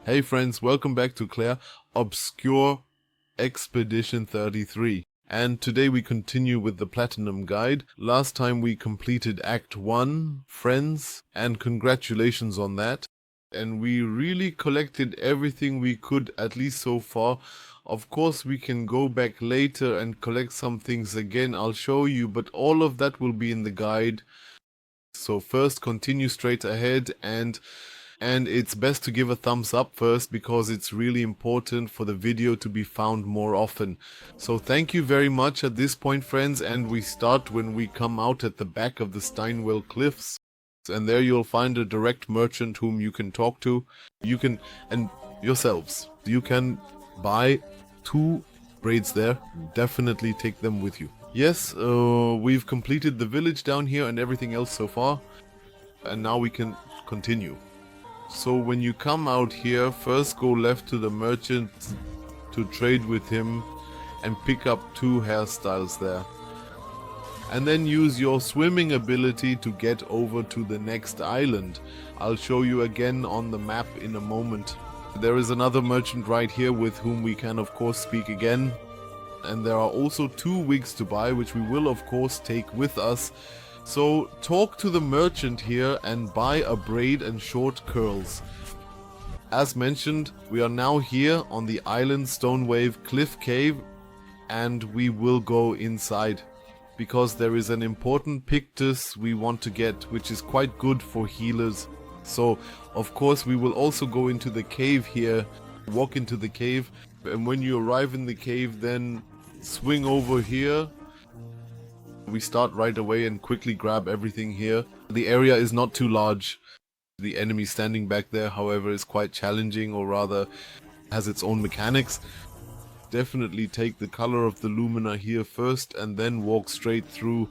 Hey friends, welcome back to Clair Obscur Expedition 33. And today we continue with the Platinum Guide. Last time we completed Act 1, friends, and congratulations on that. And we really collected everything we could, at least so far. Of course we can go back later and collect some things again, I'll show you, but all of that will be in the guide. So first continue straight ahead, and it's best to give a thumbs up first because it's really important for the video to be found more often. So thank you very much at this point, friends, and we start when we come out at the back of the Stonewave Cliffs. And there you'll find a direct merchant whom you can talk to. You can buy 2 braids there. Definitely take them with you. Yes, we've completed the village down here and everything else so far. And now we can continue. So when you come out here, first go left to the merchant to trade with him and pick up 2 hairstyles there. And then use your swimming ability to get over to the next island. I'll show you again on the map in a moment. There is another merchant right here with whom we can of course speak again. And there are also 2 wigs to buy, which we will of course take with us. So talk to the merchant here and buy a braid and short curls. As mentioned, we are now here on the island Stonewave Cliff Cave, and we will go inside because there is an important Pictos we want to get, which is quite good for healers. So of course we will also go into the cave here, walk into the cave, and when you arrive in the cave then swing over here. We start right away and quickly grab everything here. The area is not too large. The enemy standing back there, however, is quite challenging, or rather has its own mechanics. Definitely take the color of the Lumina here first and then walk straight through.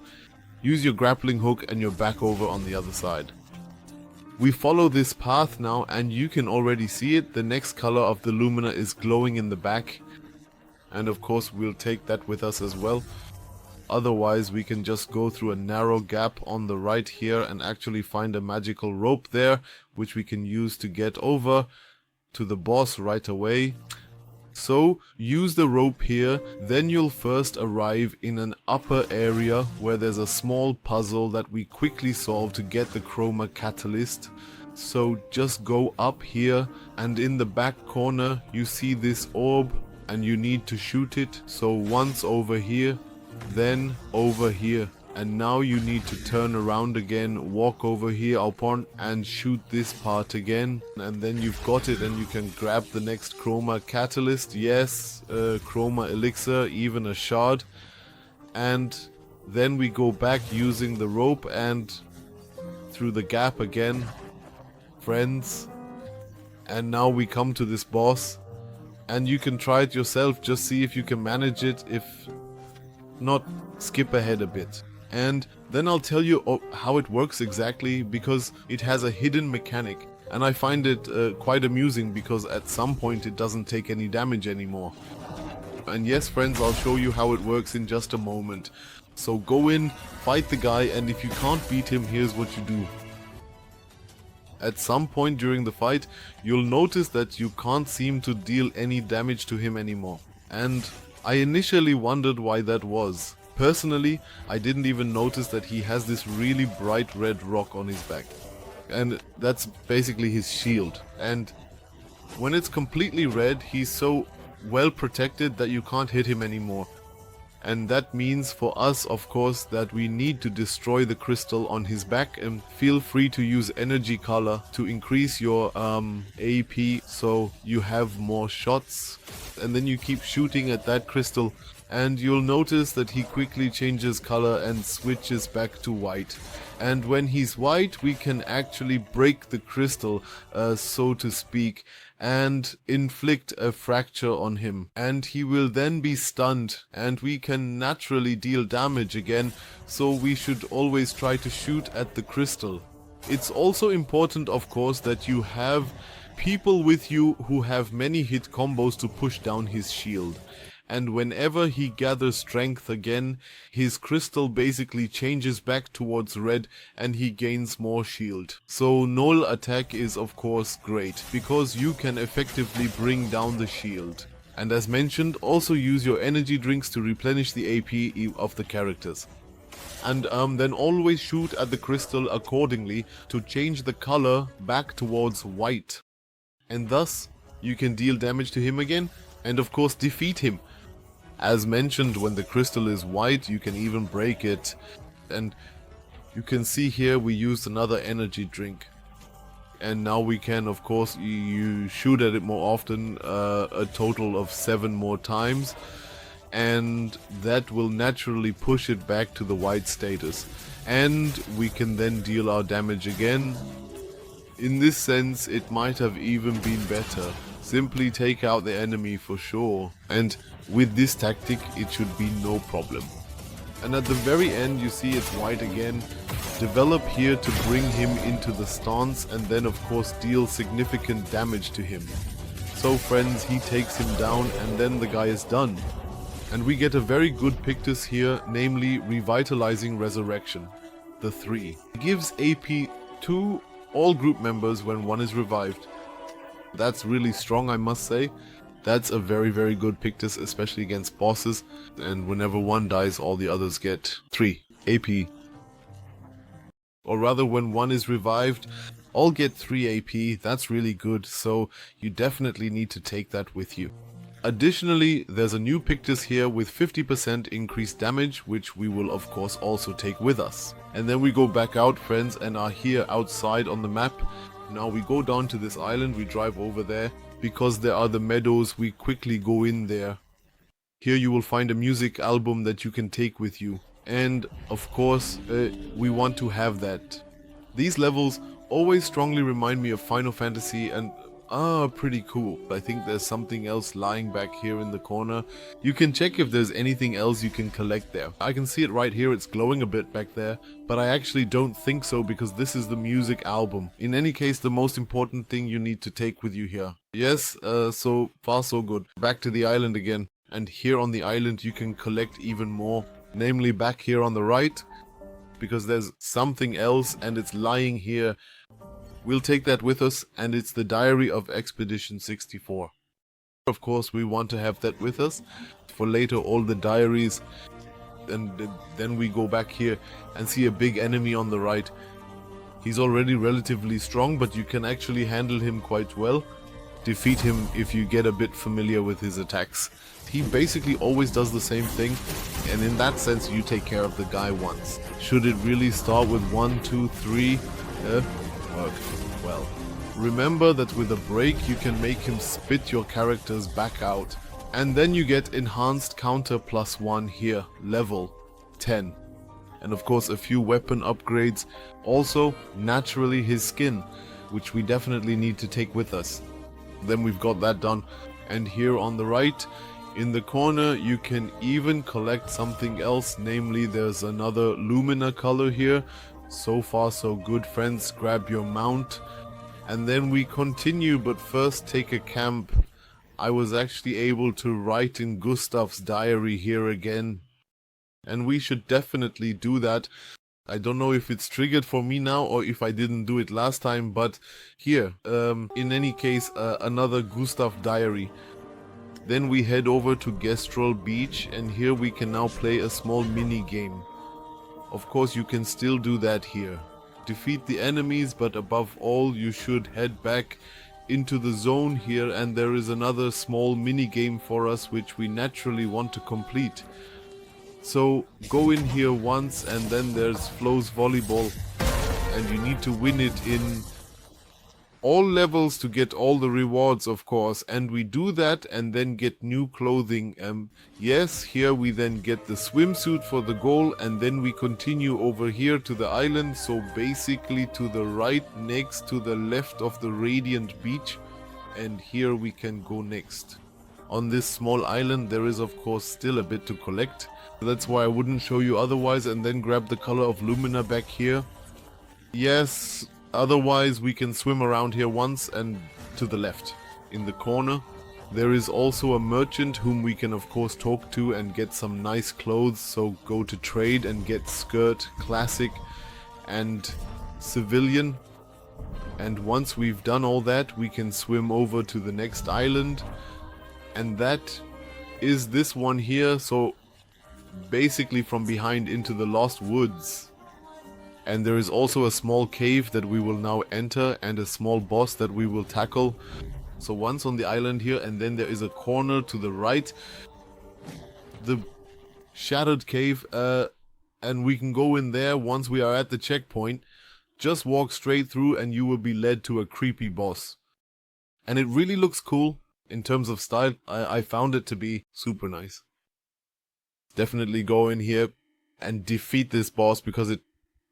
Use your grappling hook and you're back over on the other side. We follow this path now and you can already see it. The next color of the Lumina is glowing in the back. And of course we'll take that with us as well. Otherwise we can just go through a narrow gap on the right here and actually find a magical rope there, which we can use to get over to the boss right away. So use the rope here, then you'll first arrive in an upper area where there's a small puzzle that we quickly solve to get the Chroma catalyst. So just go up here and in the back corner you see this orb and you need to shoot it. So once over here, then over here, and now you need to turn around again, walk over here upon and shoot this part again, and then you've got it and you can grab the next Chroma catalyst, yes, Chroma Elixir, even a shard, and then we go back using the rope and through the gap again, friends, and now we come to this boss, and you can try it yourself, just see if you can manage it. If not, skip ahead a bit. And then I'll tell you how it works exactly, because it has a hidden mechanic and I find it quite amusing because at some point it doesn't take any damage anymore. And yes friends, I'll show you how it works in just a moment. So go in, fight the guy, and if you can't beat him, here's what you do. At some point during the fight you'll notice that you can't seem to deal any damage to him anymore, and I initially wondered why that was. Personally, I didn't even notice that he has this really bright red rock on his back. And that's basically his shield. And when it's completely red, he's so well protected that you can't hit him anymore. And that means for us, of course, that we need to destroy the crystal on his back, and feel free to use energy color to increase your AP so you have more shots. And then you keep shooting at that crystal and you'll notice that he quickly changes color and switches back to white. And when he's white, we can actually break the crystal, so to speak, and inflict a fracture on him, and he will then be stunned and we can naturally deal damage again, so we should always try to shoot at the crystal. It's also important, of course, that you have people with you who have many hit combos to push down his shield. and whenever he gathers strength again, his crystal basically changes back towards red and he gains more shield. So null attack is of course great, because you can effectively bring down the shield. And as mentioned, also use your energy drinks to replenish the AP of the characters. And then always shoot at the crystal accordingly to change the color back towards white. And thus, you can deal damage to him again, and of course defeat him. As mentioned, when the crystal is white, you can even break it. And you can see here we used another energy drink. And now we can, of course, you shoot at it more often, a total of 7 more times. And that will naturally push it back to the white status. And we can then deal our damage again. In this sense, it might have even been better. Simply take out the enemy for sure. And with this tactic, it should be no problem. And at the very end, you see it's white again. Develop here to bring him into the stance and then of course deal significant damage to him. So friends, he takes him down and then the guy is done. And we get a very good Pictus here, namely Revitalizing Resurrection, the 3. It gives AP to all group members when one is revived. That's really strong, I must say. That's a very good Pictus, especially against bosses. And whenever one dies, all the others get 3 AP. Or rather, when one is revived, all get 3 AP. That's really good, so you definitely need to take that with you. Additionally, there's a new Pictus here with 50% increased damage, which we will of course also take with us. And then we go back out, friends, and are here outside on the map. Now we go down to this island, we drive over there. Because there are the meadows, we quickly go in there. Here you will find a music album that you can take with you. And of course, we want to have that. These levels always strongly remind me of Final Fantasy and pretty cool. I think there's something else lying back here in the corner. You can check if there's anything else you can collect there. I can see it right here, it's glowing a bit back there, but I actually don't think so because this is the music album. In any case, the most important thing you need to take with you here. Yes, so far so good. Back to the island again. And here on the island you can collect even more. Namely back here on the right, because there's something else and it's lying here. We'll take that with us, and it's the Diary of Expedition 64. Of course we want to have that with us for later, all the diaries. And then we go back here and see a big enemy on the right. He's already relatively strong, but you can actually handle him quite well. Defeat him if you get a bit familiar with his attacks. He basically always does the same thing, and in that sense you take care of the guy once. Should it really start with 1, 2, 3? Worked well. Remember that with a break you can make him spit your characters back out. And then you get enhanced counter +1 here, level 10. And of course a few weapon upgrades. Also, naturally his skin, which we definitely need to take with us. Then we've got that done. And here on the right, in the corner, you can even collect something else. Namely, there's another Lumina color here. So far so good, friends. Grab your mount. And then we continue, but first take a camp. I was actually able to write in Gustav's diary here again. And we should definitely do that. I don't know if it's triggered for me now or if I didn't do it last time, but here, in any case, another Gustav diary. Then we head over to Gestral Beach, and here we can now play a small mini game. Of course you can still do that here. Defeat the enemies, but above all you should head back into the zone here, and there is another small mini game for us which we naturally want to complete. So go in here once, and then there's Flo's volleyball, and you need to win it in all levels to get all the rewards, of course. And we do that and then get new clothing. Yes, here we then get the swimsuit for the goal, and then we continue over here to the island, so basically to the right, next to the left of the Radiant Beach, and here we can go next. On this small island there is of course still a bit to collect. That's why I wouldn't show you otherwise. And then grab the color of Lumina back here. Yes, otherwise we can swim around here once and to the left in the corner. There is also a merchant whom we can of course talk to and get some nice clothes, so go to trade and get skirt, classic and civilian. And once we've done all that, we can swim over to the next island, and that is this one here, so basically from behind into the Lost Woods. And there is also a small cave that we will now enter and a small boss that we will tackle. So once on the island here, and then there is a corner to the right, the shattered cave, and we can go in there once we are at the checkpoint. Just walk straight through and you will be led to a creepy boss. And it really looks cool in terms of style. I found it to be super nice. Definitely go in here and defeat this boss because it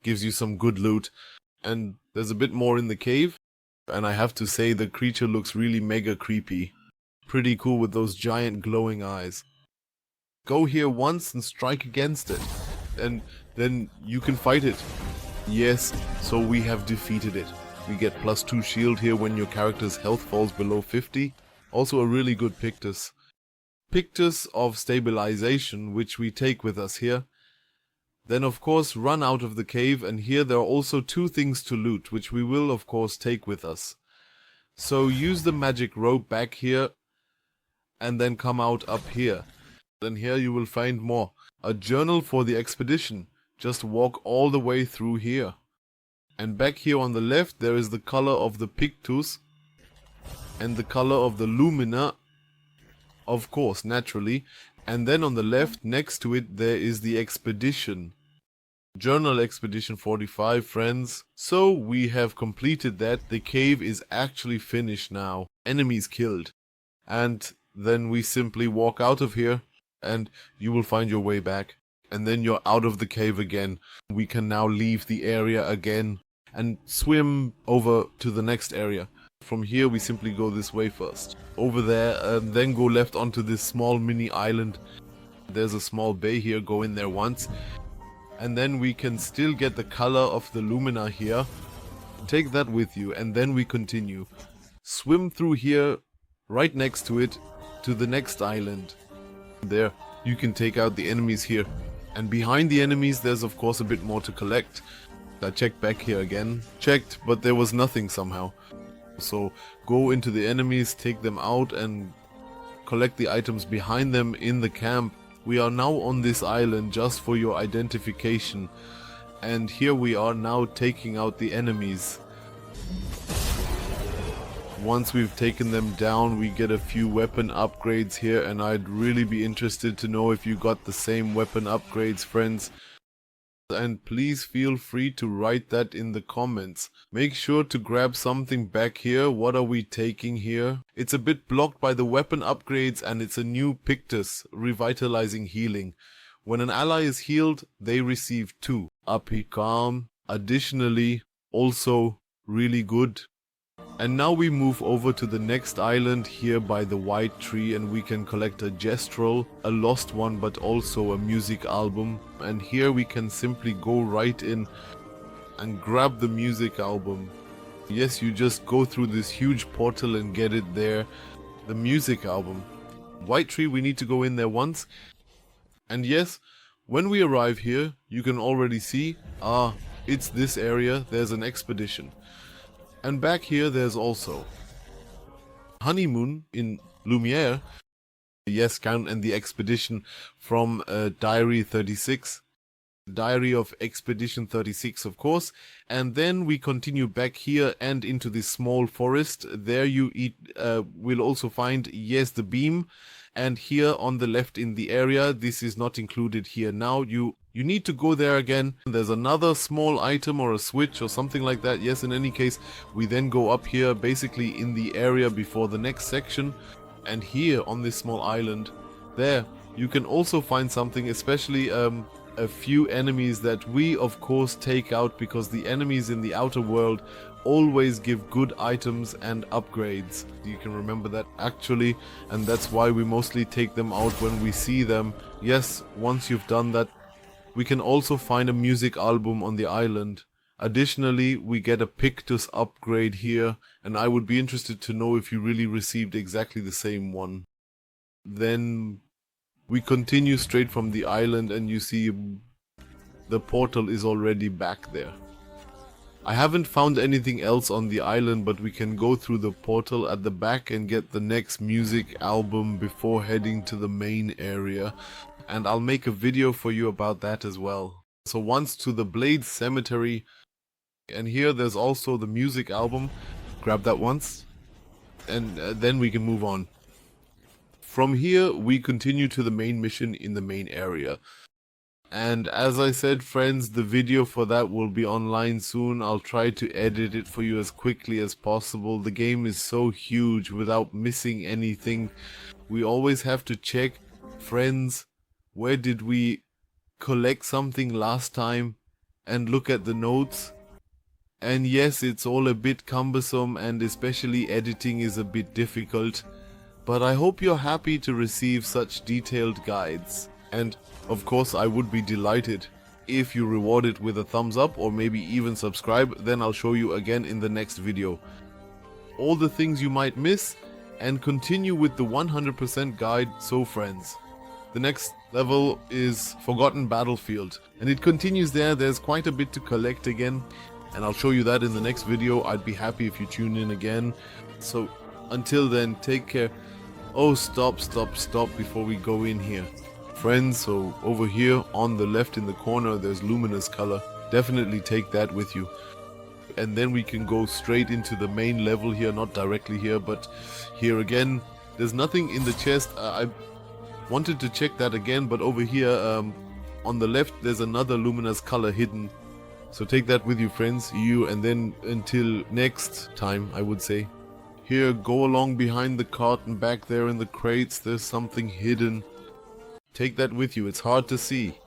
gives you some good loot. And there's a bit more in the cave. And I have to say the creature looks really mega creepy. Pretty cool with those giant glowing eyes. Go here once and strike against it. And then you can fight it. Yes, so we have defeated it. We get +2 shield here when your character's health falls below 50. Also a really good Pictos. Pictos of Stabilization, which we take with us here. Then of course run out of the cave, and here there are also 2 things to loot, which we will of course take with us. So use the magic rope back here, and then come out up here. Then here you will find more. A journal for the expedition. Just walk all the way through here. And back here on the left there is the color of the Pictos and the color of the Lumina, of course, naturally. And then on the left next to it there is the expedition. Journal Expedition 45, friends. So we have completed that. The cave is actually finished now. Enemies killed. And then we simply walk out of here and you will find your way back. And then you're out of the cave again. We can now leave the area again and swim over to the next area. From here we simply go this way first. Over there, and then go left onto this small mini island. There's a small bay here, go in there once. And then we can still get the color of the Lumina here. Take that with you and then we continue. Swim through here, right next to it, to the next island. There, you can take out the enemies here. And behind the enemies there's of course a bit more to collect. I checked back here again. Checked, but there was nothing somehow. So go into the enemies, take them out and collect the items behind them in the camp. We are now on this island just for your identification. And here we are now taking out the enemies. Once we've taken them down, we get a few weapon upgrades here, and I'd really be interested to know if you got the same weapon upgrades, friends. And please feel free to write that in the comments. Make sure to grab something back here. What are we taking here? It's a bit blocked by the weapon upgrades, and it's a new Pictos, Revitalizing healing. When an ally is healed, they receive 2. Up he calm. Additionally, also really good. And now we move over to the next island here by the white tree, and we can collect a Gestral, a lost one but also a music album. And here we can simply go right in and grab the music album. Yes, you just go through this huge portal and get it there. The music album. White tree, we need to go in there once. And yes, when we arrive here, you can already see, it's this area, there's an expedition. And back here there's also Honeymoon in Lumiere. Yes, count, and the expedition from Diary 36. Diary of Expedition 36, of course. And then we continue back here and into this small forest. There you will also find, yes, the beam. And here on the left in the area, this is not included here now. You need to go there again. There's another small item or a switch or something like that. Yes, in any case, we then go up here, basically in the area before the next section. And here on this small island, there, you can also find something, especially a few enemies that we of course take out, because the enemies in the outer world always give good items and upgrades. You can remember that actually, and that's why we mostly take them out when we see them. Yes, once you've done that, we can also find a music album on the island. Additionally, we get a Pictos upgrade here, and I would be interested to know if you really received exactly the same one. Then we continue straight from the island and you see the portal is already back there. I haven't found anything else on the island, but we can go through the portal at the back and get the next music album before heading to the main area. And I'll make a video for you about that as well. So once to the Blade Cemetery, and here there's also the music album. Grab that once, and then we can move on. From here we continue to the main mission in the main area. And as I said, friends, the video for that will be online soon. I'll try to edit it for you as quickly as possible. The game is so huge without missing anything. We always have to check, friends, where did we collect something last time, and look at the notes. And yes, it's all a bit cumbersome, and especially editing is a bit difficult. But I hope you're happy to receive such detailed guides. And of course I would be delighted if you reward it with a thumbs up or maybe even subscribe, then I'll show you again in the next video all the things you might miss and continue with the 100% guide. So friends, the next level is Forgotten Battlefield, and it continues there. There's quite a bit to collect again, and I'll show you that in the next video. I'd be happy if you tune in again. So until then, take care. Oh, stop before we go in here. Friends, so over here on the left in the corner there's Lumina's color. Definitely take that with you. And then we can go straight into the main level here, not directly here, but here again. There's nothing in the chest. I wanted to check that again, but over here on the left there's another Lumina's color hidden. So take that with you, friends. And then until next time, I would say. Here, go along behind the cart, and back there in the crates there's something hidden. Take that with you, it's hard to see.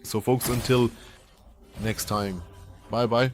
So folks, until next time, bye bye.